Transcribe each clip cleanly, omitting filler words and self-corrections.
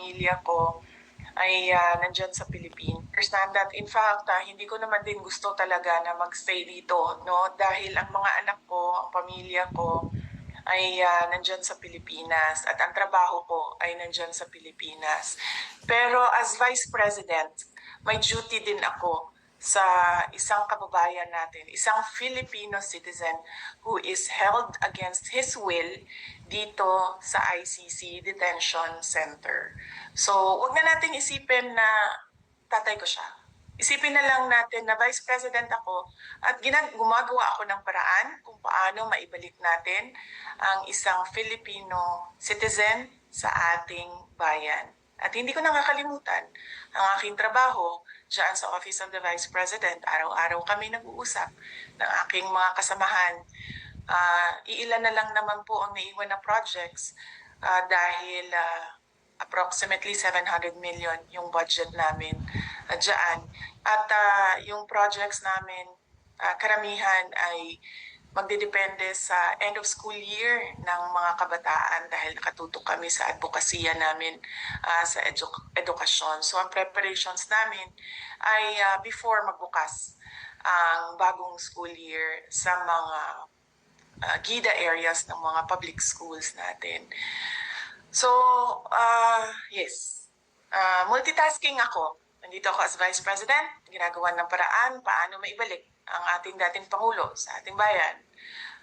pamilya ko ay nandyan sa Pilipinas. Understand that, in fact, hindi ko naman din gusto talaga na magstay dito, no? Dahil ang mga anak ko, ang pamilya ko, ay nandyan sa Pilipinas at ang trabaho ko ay nandyan sa Pilipinas. Pero as Vice President, may duty din ako sa isang kababayan natin, isang Filipino citizen who is held against his will dito sa ICC Detention Center. So, wag na nating isipin na tatay ko siya. Isipin na lang natin na Vice President ako at gumagawa ako ng paraan kung paano maibalik natin ang isang Filipino citizen sa ating bayan. At hindi ko nakakalimutan ang aking trabaho diyan sa Office of the Vice President. Araw-araw kami nag-uusap ng aking mga kasamahan. Iilan na lang naman po ang naiwan na projects dahil approximately 700 million yung budget namin dyan. At yung projects namin, karamihan ay magdidepende sa end of school year ng mga kabataan dahil nakatutok kami sa advokasya namin sa edukasyon. So ang preparations namin ay before magbukas ang bagong school year sa mga GIDA areas ng mga public schools natin. So, yes, multitasking ako. Nandito ako as Vice President, ginagawa ng paraan paano maibalik ang ating dating Pangulo sa ating bayan.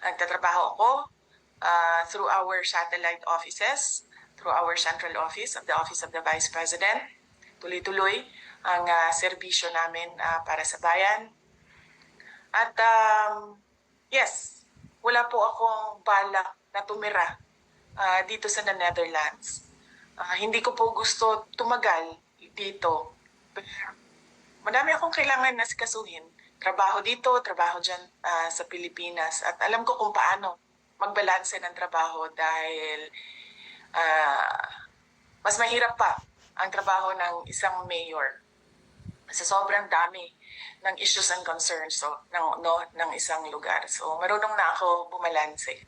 Nagtatrabaho ako through our satellite offices, through our central office of the Vice President. Tuloy-tuloy ang serbisyo namin para sa bayan. At yes, wala po akong balak na tumira dito sa Netherlands. Hindi ko po gusto tumagal dito. Madami akong kailangan na sikasuhin. Trabaho dito, trabaho dyan sa Pilipinas. At alam ko kung paano magbalanse ng trabaho dahil mas mahirap pa ang trabaho ng isang mayor sa sobrang dami ng issues and concerns ng isang lugar. So marunong na ako bumalanse.